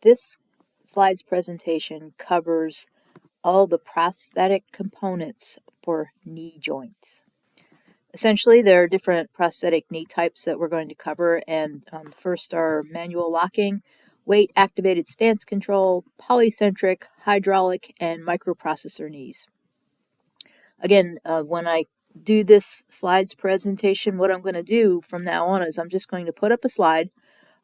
This slides presentation covers all the prosthetic components for knee joints. Essentially, there are different prosthetic knee types that we're going to cover, and first are manual locking, weight-activated stance control, polycentric, hydraulic, and microprocessor knees. Again, when I do this slides presentation, what I'm going to do from now on is I'm just going to put up a slide.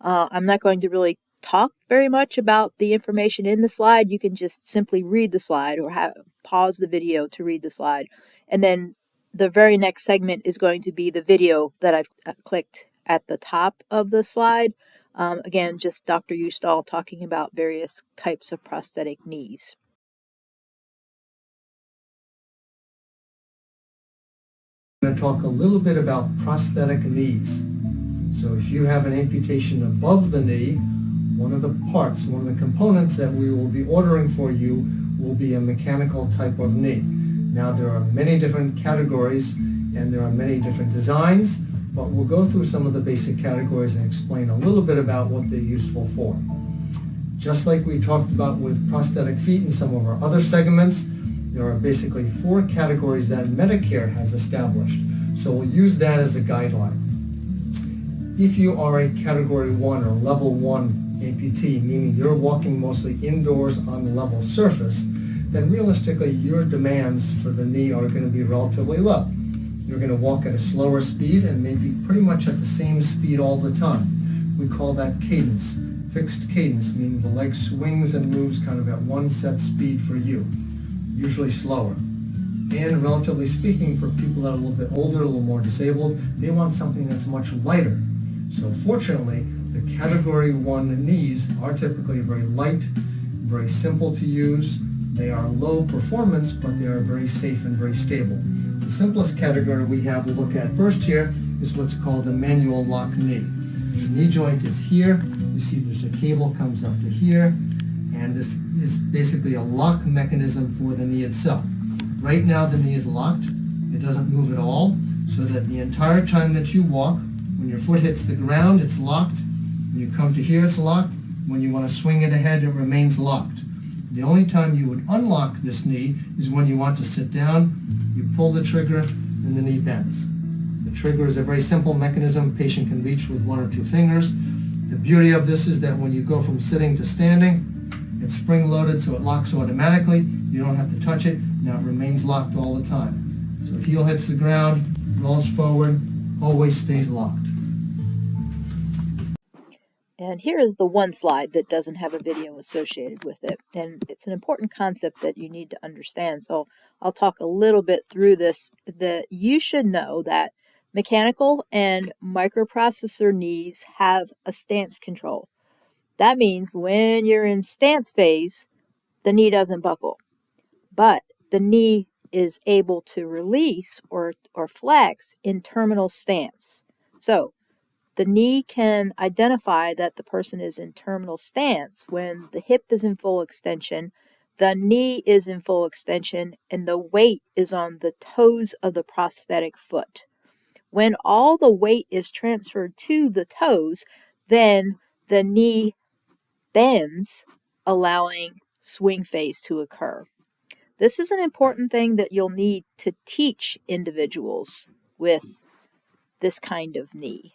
I'm not going to really talk very much about the information in the slide. You can just simply read the slide or pause the video to read the slide. And then the very next segment is going to be the video that I've clicked at the top of the slide. Again, just Dr. Ustall talking about various types of prosthetic knees. I'm going to talk a little bit about prosthetic knees. So if you have an amputation above the knee, one of the parts, one of the components that we will be ordering for you will be a mechanical type of knee. Now there are many different categories and there are many different designs, but we'll go through some of the basic categories and explain a little bit about what they're useful for. Just like we talked about with prosthetic feet in some of our other segments, there are basically 4 categories that Medicare has established. So we'll use that as a guideline. If you are a category 1 or level 1 amputee, meaning you're walking mostly indoors on a level surface, then realistically your demands for the knee are going to be relatively low. You're going to walk at a slower speed and maybe pretty much at the same speed all the time. We call that cadence, fixed cadence, meaning the leg swings and moves kind of at one set speed for you, usually slower. And relatively speaking, for people that are a little bit older, a little more disabled, they want something that's much lighter. So fortunately, the category 1 knees are typically very light, very simple to use. They are low performance, but they are very safe and very stable. The simplest category we have to look at first here is what's called a manual lock knee. The knee joint is here. You see there's a cable comes up to here, and this is basically a lock mechanism for the knee itself. Right now the knee is locked. It doesn't move at all, so that the entire time that you walk, when your foot hits the ground, it's locked. When you come to here, it's locked. When you want to swing it ahead, it remains locked. The only time you would unlock this knee is when you want to sit down, you pull the trigger, and the knee bends. The trigger is a very simple mechanism. The patient can reach with 1 or 2 fingers. The beauty of this is that when you go from sitting to standing, it's spring-loaded, so it locks automatically. You don't have to touch it. Now it remains locked all the time. So heel hits the ground, rolls forward, always stays locked. And here is the one slide that doesn't have a video associated with it. And it's an important concept that you need to understand. So I'll talk a little bit through this. That you should know that mechanical and microprocessor knees have a stance control. That means when you're in stance phase, the knee doesn't buckle. But the knee is able to release or flex in terminal stance. So the knee can identify that the person is in terminal stance when the hip is in full extension, the knee is in full extension, and the weight is on the toes of the prosthetic foot. When all the weight is transferred to the toes, then the knee bends, allowing swing phase to occur. This is an important thing that you'll need to teach individuals with this kind of knee.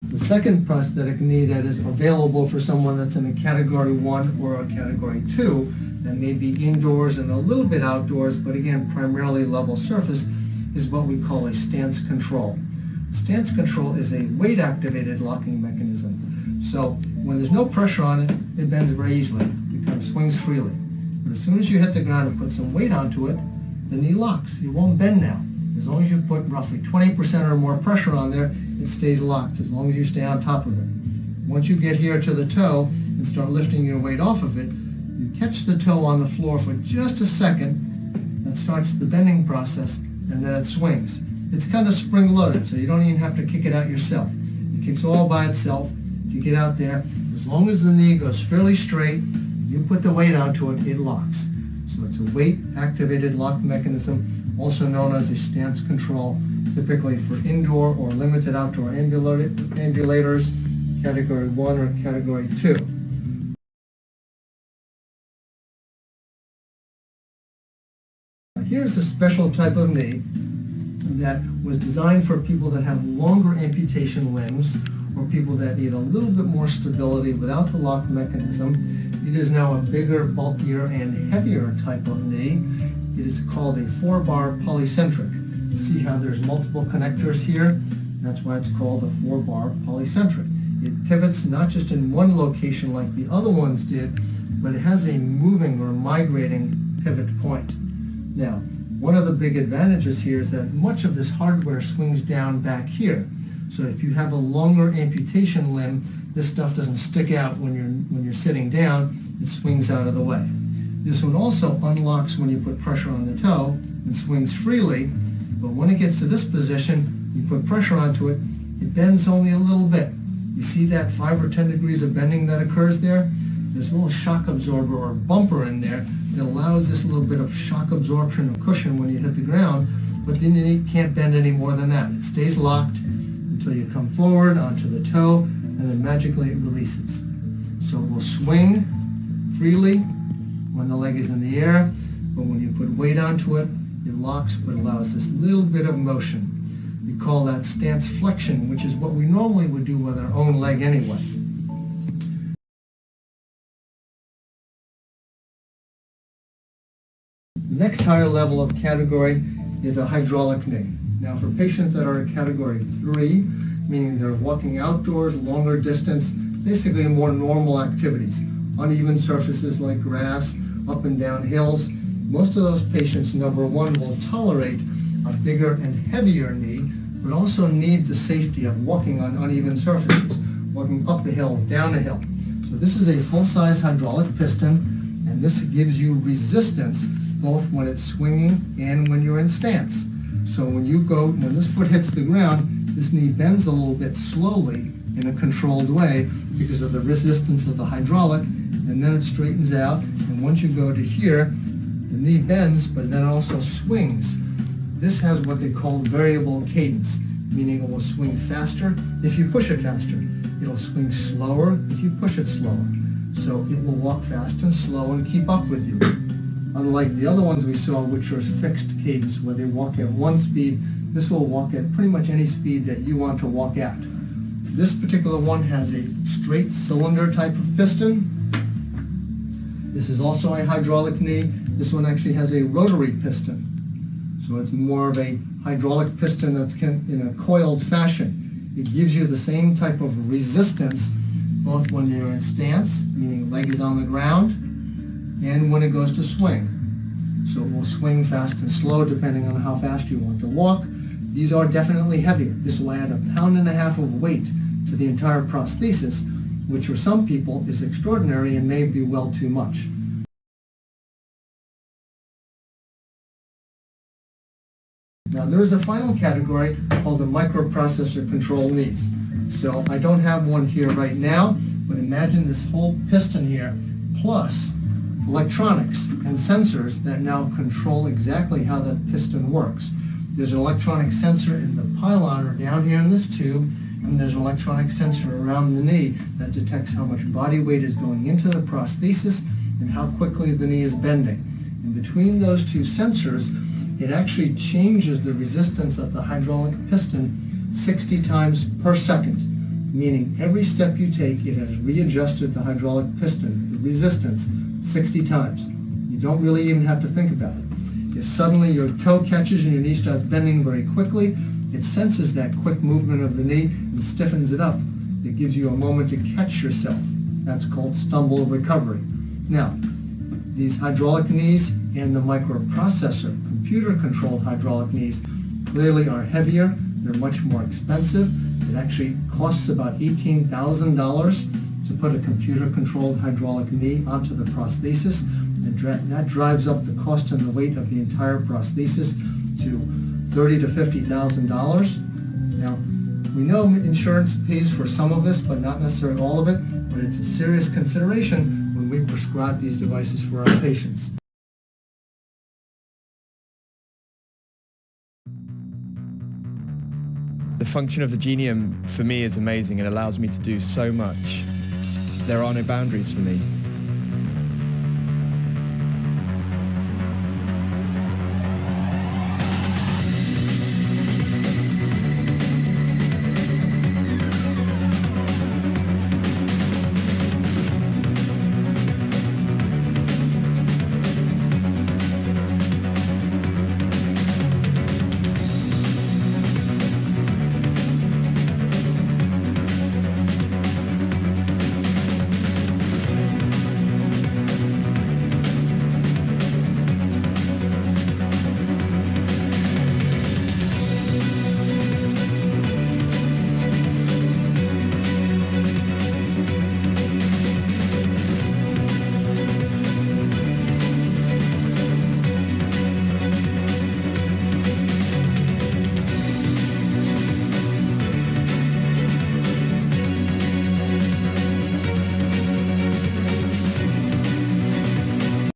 The second prosthetic knee that is available for someone that's in a category 1 or a category 2, that may be indoors and a little bit outdoors, but again, primarily level surface, is what we call a stance control. Stance control is a weight-activated locking mechanism. So when there's no pressure on it, it bends very easily. It kind of swings freely. But as soon as you hit the ground and put some weight onto it, the knee locks. It won't bend now. As long as you put roughly 20% or more pressure on there, it stays locked, as long as you stay on top of it. Once you get here to the toe and start lifting your weight off of it, you catch the toe on the floor for just a second. That starts the bending process, and then it swings. It's kind of spring-loaded, so you don't even have to kick it out yourself. It kicks all by itself. If you get out there, as long as the knee goes fairly straight, you put the weight onto it, it locks. So it's a weight-activated lock mechanism, also known as a stance control, typically for indoor or limited outdoor ambulators, category 1 or category 2. Here's a special type of knee that was designed for people that have longer amputation limbs or people that need a little bit more stability without the lock mechanism. It is now a bigger, bulkier, and heavier type of knee. It is called a 4-bar polycentric. You see how there's multiple connectors here? That's why it's called a 4-bar polycentric. It pivots not just in one location like the other ones did, but it has a moving or migrating pivot point. Now, one of the big advantages here is that much of this hardware swings down back here. So if you have a longer amputation limb, this stuff doesn't stick out when you're sitting down. It swings out of the way. This one also unlocks when you put pressure on the toe and swings freely, but when it gets to this position, you put pressure onto it, it bends only a little bit. You see that 5 or 10 degrees of bending that occurs there? There's a little shock absorber or bumper in there that allows this little bit of shock absorption or cushion when you hit the ground, but then you can't bend any more than that. It stays locked until you come forward onto the toe, and then magically it releases. So it will swing freely when the leg is in the air, but when you put weight onto it, it locks but allows this little bit of motion. We call that stance flexion, which is what we normally would do with our own leg anyway. The next higher level of category is a hydraulic knee. Now for patients that are in category 3, meaning they're walking outdoors, longer distance, basically more normal activities, uneven surfaces like grass, up and down hills, most of those patients, number 1, will tolerate a bigger and heavier knee, but also need the safety of walking on uneven surfaces, walking up a hill, down a hill. So this is a full-size hydraulic piston, and this gives you resistance both when it's swinging and when you're in stance. So when this foot hits the ground, this knee bends a little bit slowly in a controlled way because of the resistance of the hydraulic, and then it straightens out, and once you go to here, the knee bends, but then also swings. This has what they call variable cadence, meaning it will swing faster if you push it faster. It'll swing slower if you push it slower. So it will walk fast and slow and keep up with you. Unlike the other ones we saw, which are fixed cadence, where they walk at one speed, this will walk at pretty much any speed that you want to walk at. This particular one has a straight cylinder type of piston. This is also a hydraulic knee. This one actually has a rotary piston. So it's more of a hydraulic piston that's in a coiled fashion. It gives you the same type of resistance both when you're in stance, meaning leg is on the ground, and when it goes to swing. So it will swing fast and slow depending on how fast you want to walk. These are definitely heavier. This will add 1.5 pounds of weight to the entire prosthesis, which for some people is extraordinary and may be well too much. Now there is a final category called the microprocessor control knees. So I don't have one here right now, but imagine this whole piston here plus electronics and sensors that now control exactly how that piston works. There's an electronic sensor in the pylon or down here in this tube, and there's an electronic sensor around the knee that detects how much body weight is going into the prosthesis and how quickly the knee is bending. And between those two sensors, it actually changes the resistance of the hydraulic piston 60 times per second, meaning every step you take, it has readjusted the hydraulic piston, the resistance, 60 times. You don't really even have to think about it. If suddenly your toe catches and your knee starts bending very quickly, it senses that quick movement of the knee and stiffens it up. It gives you a moment to catch yourself. That's called stumble recovery. Now, these hydraulic knees and the microprocessor, computer-controlled hydraulic knees, clearly are heavier. They're much more expensive. It actually costs about $18,000 to put a computer-controlled hydraulic knee onto the prosthesis, and that drives up the cost and the weight of the entire prosthesis to $30,000 to $50,000. Now, we know insurance pays for some of this, but not necessarily all of it, but it's a serious consideration when we prescribe these devices for our patients. function of the genium for me is amazing. It allows me to do so much. There are no boundaries for me.